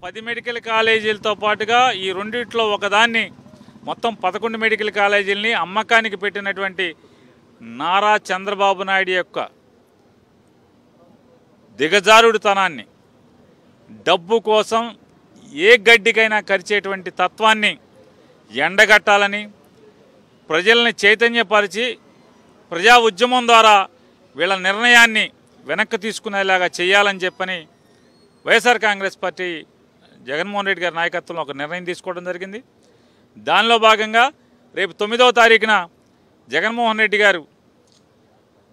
10 medical కాలేజీలతో పాటుగా ఈ రెండిట్లో ఒకదాన్ని మొత్తం 11 మెడికల్ కాలేజీలని అమ్మకానికి పెట్టినటువంటి నారా చంద్రబాబు నాయుడు యొక్క దిగజారుడుతనాన్ని, డబ్బు కోసం ఏ గడ్డికైనా ఖర్చేటువంటి తత్వాన్ని ఎండగట్టాలని, ప్రజల్ని చైతన్యపరిచి ప్రజా ఉద్యమం ద్వారా వీళ్ళ నిర్ణయాన్ని వెనక్కి తీసుకునేలాగా చేయాలని చెప్పని వైఎస్ఆర్ కాంగ్రెస్ పార్టీ జగన్మోహన్ రెడ్డి గారి నాయకత్వంలో ఒక నిర్ణయం తీసుకోవడం జరిగింది. దానిలో భాగంగా రేపు 9వ తారీఖున జగన్మోహన్ రెడ్డి గారు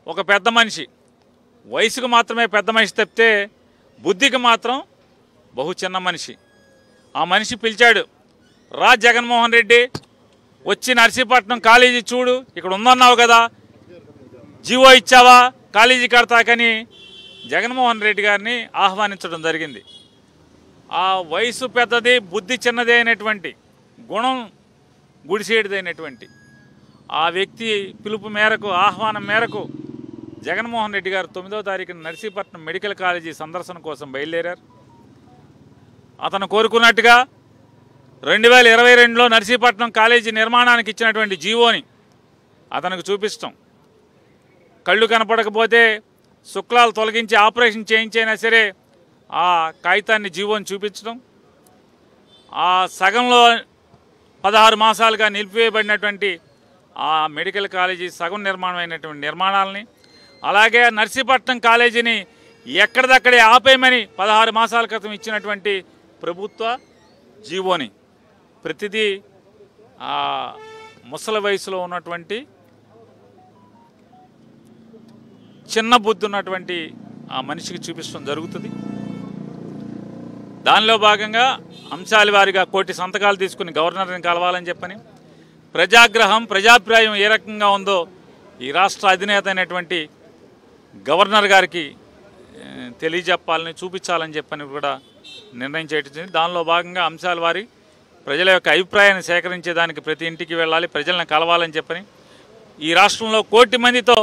ఒక పెద్ద మనిషి, వయసుకు మాత్రమే పెద్ద మనిషి తప్పితే బుద్ధికి మాత్రం బహు చిన్న మనిషి. ఆ మనిషి పిలిచాడు, రా జగన్మోహన్ రెడ్డి, వచ్చి నర్సీపట్నం కాలేజీ చూడు, ఇక్కడ ఉందన్నావు కదా, జీవో ఇచ్చావా కాలేజీ కడతాకని జగన్మోహన్ రెడ్డి గారిని ఆహ్వానించడం జరిగింది. ఆ వయసు పెద్దది, బుద్ధి చిన్నది అయినటువంటి, గుణం గుడిసేటిదైనటువంటి ఆ వ్యక్తి పిలుపు మేరకు, ఆహ్వానం మేరకు జగన్మోహన్ రెడ్డి గారు 9వ తారీఖున నర్సీపట్నం మెడికల్ కాలేజీ సందర్శన కోసం బయలుదేరారు. అతను కోరుకున్నట్టుగా 2022లో నర్సీపట్నం కాలేజీ నిర్మాణానికి ఇచ్చినటువంటి జీవోని అతనికి చూపిస్తాం. కళ్ళు కనపడకపోతే శుక్లాలు తొలగించి ఆపరేషన్ చేయించైనా సరే ఆ కాగితాన్ని, జీవోని చూపించడం, ఆ సగంలో 16 మాసాలుగా నిలిపివేయబడినటువంటి ఆ మెడికల్ కాలేజీ సగం నిర్మాణం అయినటువంటి నిర్మాణాలని, అలాగే నర్సీపట్నం కాలేజీని ఎక్కడిదక్కడే ఆపేయమని 16 మాసాల క్రితం ఇచ్చినటువంటి ప్రభుత్వ జీవోని, ప్రతిదీ ముసలి వయసులో ఉన్నటువంటి చిన్న బుద్ధి ఉన్నటువంటి ఆ మనిషికి చూపించడం జరుగుతుంది. దానిలో భాగంగా అంశాల వారిగా 1 కోటి సంతకాలు తీసుకుని గవర్నర్ని కలవాలని చెప్పని, ప్రజాగ్రహం, ప్రజాభిప్రాయం ఏ రకంగా ఉందో ఈ రాష్ట్ర అధినేత అయినటువంటి గవర్నర్ గారికి తెలియజెప్పాలని, చూపించాలని చెప్పని కూడా నిర్ణయం చేయడం. దానిలో భాగంగా అంశాల వారి ప్రజల యొక్క అభిప్రాయాన్ని సేకరించేదానికి ప్రతి ఇంటికి వెళ్ళాలి, ప్రజలను కలవాలని చెప్పని, ఈ రాష్ట్రంలో 1 కోటి మందితో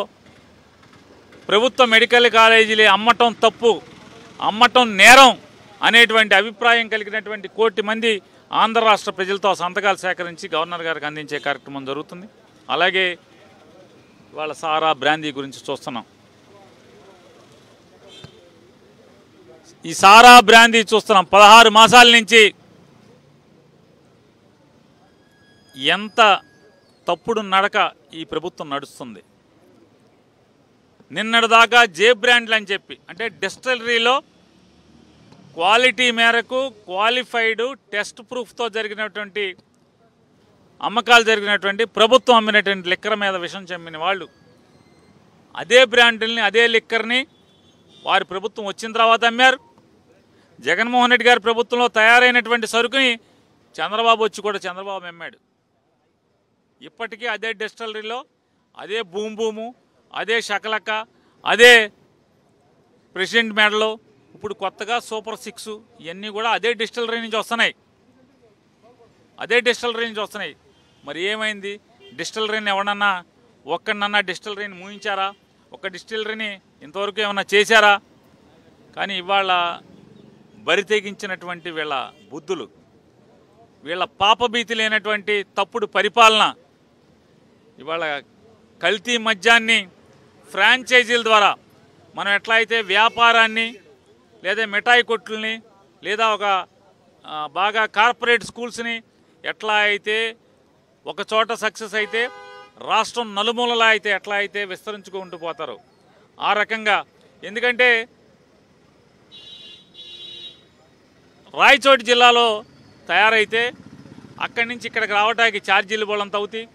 ప్రభుత్వ మెడికల్ కాలేజీలు అమ్మటం తప్పు, అమ్మటం నేరం అనేటువంటి అభిప్రాయం కలిగినటువంటి 1 కోటి మంది ఆంధ్ర రాష్ట్ర ప్రజలతో సంతకాలు సేకరించి గవర్నర్ గారికి అందించే కార్యక్రమం జరుగుతుంది. అలాగే వాళ్ళ సారా, బ్రాందీ గురించి చూస్తున్నాం. ఈ సారా, బ్రాందీ చూస్తున్నాం. 16 మాసాల నుంచి ఎంత తప్పుడు నడక ఈ ప్రభుత్వం నడుస్తుంది. నిన్నటిదాకా జే బ్రాండ్లు అని చెప్పి, అంటే డిస్టిలరీలో క్వాలిటీ మేరకు క్వాలిఫైడ్ టెస్ట్ ప్రూఫ్తో జరిగినటువంటి అమ్మకాలు జరిగినటువంటి, ప్రభుత్వం అమ్మినటువంటి లిక్కర్ మీద విషం చెమ్మిన వాళ్ళు అదే బ్రాండ్ని, అదే లిక్కర్ని వారి ప్రభుత్వం వచ్చిన తర్వాత అమ్మారు. జగన్మోహన్ రెడ్డి గారి ప్రభుత్వంలో తయారైనటువంటి సరుకుని చంద్రబాబు వచ్చి కూడా చంద్రబాబు అమ్మాడు. ఇప్పటికీ అదే డిస్టిలరీలో, అదే భూము, అదే షకలక, అదే ప్రెసిడెంట్ మెడలో, ఇప్పుడు కొత్తగా సూపర్ 6 ఇవన్నీ కూడా అదే డిస్టిలరీ నుంచి వస్తున్నాయి, అదే డిస్టిలరీ నుంచి వస్తున్నాయి. మరి ఏమైంది? డిస్టిలరీని ఎవరన్నా ఒక్కడన్నా డిస్టిలరీని మూయించారా? ఒక డిస్టిలరీని ఇంతవరకు ఏమన్నా చేశారా? కానీ ఇవాళ బరి తెగించినటువంటి వీళ్ళ బుద్ధులు, వీళ్ళ పాపభీతి లేనటువంటి తప్పుడు పరిపాలన, ఇవాళ కల్తీ మద్యాన్ని ఫ్రాంచైజీల ద్వారా మనం ఎట్లా అయితే వ్యాపారాన్ని, లేదా మిఠాయి కొట్లని, లేదా ఒక బాగా కార్పొరేట్ స్కూల్స్ని ఎట్లా అయితే ఒక చోట సక్సెస్ అయితే రాష్ట్రం నలుమూలలా అయితే ఎట్లా అయితే విస్తరించుకుంటూ పోతారో ఆ రకంగా. ఎందుకంటే రాయచోటి జిల్లాలో తయారైతే అక్కడి నుంచి ఇక్కడికి రావడానికి ఛార్జీలు బోళంత అవుతాయి,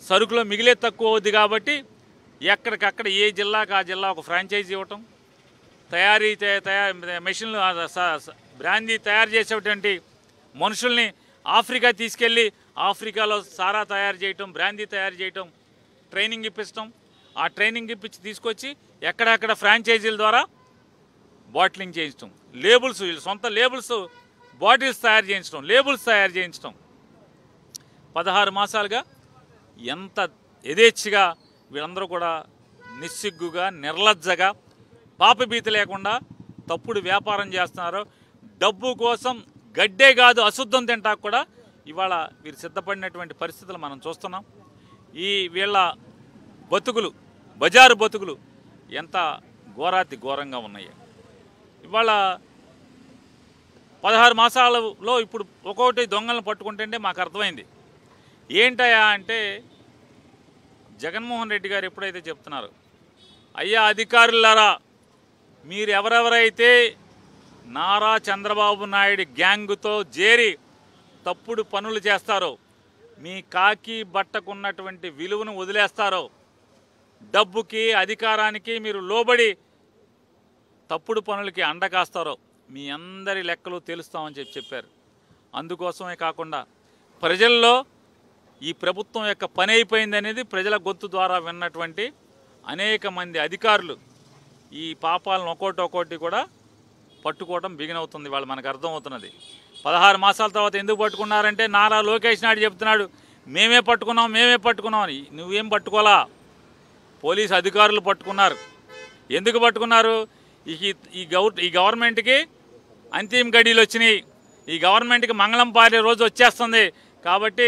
సరుకులో మిగిలే తక్కువ అవుద్ది. కాబట్టి ఎక్కడికక్కడ ఏ జిల్లాకు ఆ జిల్లా ఒక ఫ్రాంచైజీ ఇవ్వటం, మెషిన్లు, బ్రాందీ తయారు చేసేటువంటి మనుషుల్ని ఆఫ్రికా తీసుకెళ్ళి ఆఫ్రికాలో సారా తయారు చేయటం, బ్రాందీ తయారు చేయటం, ట్రైనింగ్ ఇప్పించడం, ఆ ట్రైనింగ్ ఇప్పించి తీసుకొచ్చి ఎక్కడెక్కడ ఫ్రాంచైజీల ద్వారా బాటిలింగ్ చేయించడం, లేబుల్స్, వీళ్ళు సొంత లేబుల్స్, బాటిల్స్ తయారు చేయించడం, లేబుల్స్ తయారు చేయించడం. 16 మాసాలుగా ఎంత యథేచ్ఛగా వీళ్ళందరూ కూడా నిస్సిగ్గుగా, నిర్లజ్జగా, పాపభీతి లేకుండా తప్పుడు వ్యాపారం చేస్తున్నారు. డబ్బు కోసం గడ్డే కాదు అశుద్ధం తింటాకు కూడా ఇవాళ వీరు సిద్ధపడినటువంటి పరిస్థితులు మనం చూస్తున్నాం. ఈ వీళ్ళ బతుకులు బజారు బతుకులు ఎంత ఘోరాతి ఘోరంగా ఉన్నాయి. ఇవాళ 16 మాసాలలో ఇప్పుడు ఒక్కొక్కటి దొంగలను పట్టుకుంటుంటే మాకు అర్థమైంది. ఏంటయా అంటే జగన్మోహన్ రెడ్డి గారు ఎప్పుడైతే చెప్తున్నారు, అయ్యా అధికారులారా, మీరు ఎవరెవరైతే నారా చంద్రబాబు నాయుడు గ్యాంగుతో చేరి తప్పుడు పనులు చేస్తారో, మీ కాకి బట్టకున్నటువంటి విలువను వదిలేస్తారో, డబ్బుకి అధికారానికి మీరు లోబడి తప్పుడు పనులకి అండకాస్తారో, మీ అందరి లెక్కలు తెలుస్తామని చెప్పారు. అందుకోసమే కాకుండా ప్రజల్లో ఈ ప్రభుత్వం యొక్క పని అయిపోయింది అనేది ప్రజల గొంతు ద్వారా విన్నటువంటి అనేక మంది అధికారులు ఈ పాపాలను ఒక్కొక్కటి కూడా పట్టుకోవడం బిగినవుతుంది. వాళ్ళు మనకు అర్థమవుతున్నది. 16 మాసాల తర్వాత ఎందుకు పట్టుకున్నారంటే నారా లోకేష్ నాయుడు చెప్తున్నాడు, మేమే పట్టుకున్నాం అని. నువ్వేం పట్టుకోలా, పోలీసు అధికారులు పట్టుకున్నారు. ఎందుకు పట్టుకున్నారు? ఈ గవర్నమెంట్కి అంతిమ గడియలు వచ్చినాయి, ఈ గవర్నమెంట్కి మంగళం పారే రోజు వచ్చేస్తుంది కాబట్టి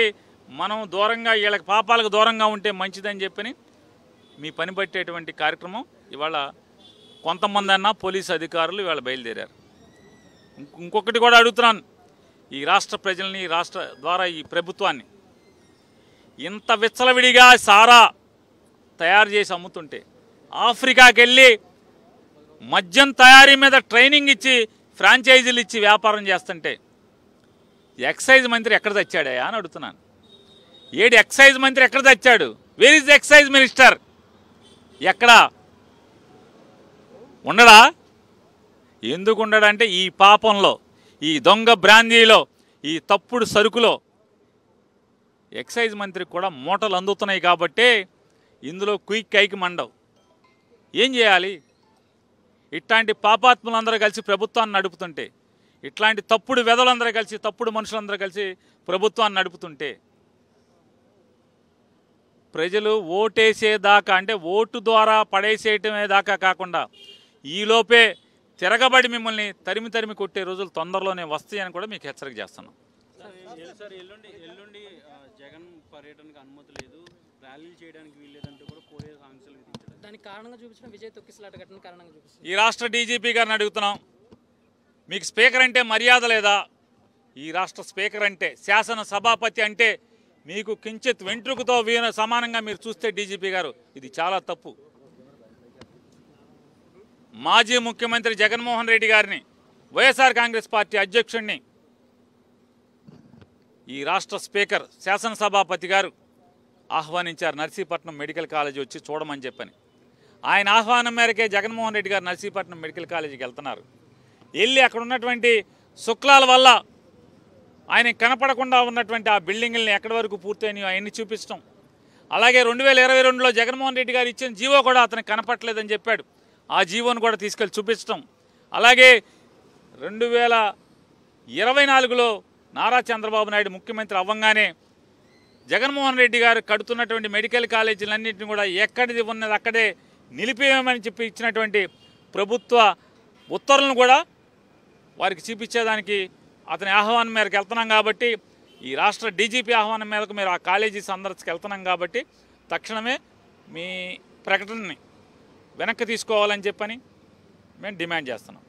మనం దూరంగా వీళ్ళకి పాపాలకు దూరంగా ఉంటే మంచిదని చెప్పని మీ పని పట్టేటువంటి కార్యక్రమం ఇవాళ కొంతమంది అన్నా పోలీసు అధికారులు ఇవాళ బయలుదేరారు. ఇంకొకటి కూడా అడుగుతున్నాను, ఈ రాష్ట్ర ప్రజల్ని, ఈ రాష్ట్ర ద్వారా ఈ ప్రభుత్వాన్ని, ఇంత విచ్చలవిడిగా సారా తయారు చేసి అమ్ముతుంటే, ఆఫ్రికాకి వెళ్ళి మద్యం తయారీ మీద ట్రైనింగ్ ఇచ్చి ఫ్రాంచైజీలు ఇచ్చి వ్యాపారం చేస్తుంటే ఎక్సైజ్ మంత్రి ఎక్కడ తెచ్చాడా అని అడుగుతున్నాను. ఏడు ఎక్సైజ్ మంత్రి ఎక్కడ తెచ్చాడు? Where is the excise minister? ఎక్కడా ఉండడా? ఎందుకు ఉండడంటే ఈ పాపంలో, ఈ దొంగ బ్రాందీలో, ఈ తప్పుడు సరుకులో ఎక్సైజ్ మంత్రికి కూడా మూటలు అందుతున్నాయి కాబట్టి ఇందులో కైకి మండవు. ఏం చేయాలి? ఇట్లాంటి పాపాత్ములందరూ కలిసి ప్రభుత్వాన్ని నడుపుతుంటే, ఇట్లాంటి తప్పుడు వెధలందరూ కలిసి, తప్పుడు మనుషులందరూ కలిసి ప్రభుత్వాన్ని నడుపుతుంటే ప్రజలు ఓటేసేదాకా, అంటే ఓటు ద్వారా పడేసేయటమే దాకా కాకుండా ఈలోపే తిరగబడి మిమ్మల్ని తరిమి కొట్టే రోజులు తొందరలోనే వస్తాయని కూడా మీకు హెచ్చరిక చేస్తున్నాం. ఎల్లుండి జగన్ పర్యటనకు అనుమతి లేదు, ర్యాలీలు చేయడానికి వీల్లేదంటూ కూడా పోలీసు ఆంక్షలు విధించారు. దానికి కారణంగా చూపించిన విజయ్ తొక్కిసలాట ఘటన కారణంగా చూపిస్తుంది. ఈ రాష్ట్ర డీజీపీ గారిని అడుగుతున్నాం, మీకు స్పీకర్ అంటే మర్యాద లేదా? ఈ రాష్ట్ర స్పీకర్ అంటే, శాసన సభాపతి అంటే మీకు కించిత్ వెంట్రుకతో సమానంగా మీరు చూస్తే డీజీపీ గారు, ఇది చాలా తప్పు. మాజీ ముఖ్యమంత్రి జగన్మోహన్ రెడ్డి గారిని, వైఎస్ఆర్ కాంగ్రెస్ పార్టీ అధ్యక్షుడిని ఈ రాష్ట్ర స్పీకర్, శాసనసభాపతి గారు ఆహ్వానించారు నర్సీపట్నం మెడికల్ కాలేజీ వచ్చి చూడమని చెప్పని. ఆయన ఆహ్వానం మేరకే జగన్మోహన్ రెడ్డి గారు నర్సీపట్నం మెడికల్ కాలేజీకి వెళ్తున్నారు. వెళ్ళి అక్కడ ఉన్నటువంటి శుక్లాల వల్ల ఆయన కనపడకుండా ఉన్నటువంటి ఆ బిల్డింగుల్ని ఎక్కడి వరకు పూర్తయినాయో అవన్నీ చూపించడం, అలాగే 2022లో జగన్మోహన్ రెడ్డి గారు ఇచ్చిన జీవో కూడా అతనికి కనపట్లేదని చెప్పాడు, ఆ జీవోను కూడా తీసుకెళ్ళి చూపించడం, అలాగే 2024లో నారా చంద్రబాబు నాయుడు ముఖ్యమంత్రి అవ్వంగానే జగన్మోహన్ రెడ్డి గారు కడుతున్నటువంటి మెడికల్ కాలేజీలన్నింటినీ కూడా ఎక్కడిది ఉన్నది అక్కడే నిలిపేయమని చెప్పి ఇచ్చినటువంటి ప్రభుత్వ ఉత్తర్వులను కూడా వారికి చూపించేదానికి అతని ఆహ్వానం మేరకు వెళ్తున్నాం. కాబట్టి ఈ రాష్ట్ర డీజీపీ ఆహ్వానం మేరకు మీరు ఆ కాలేజీ సందర్శనకి వెళ్తున్నాం కాబట్టి తక్షణమే మీ ప్రకటనని వెనక్కి తీసుకోవాలని చెప్పని మేము డిమాండ్ చేస్తున్నాం.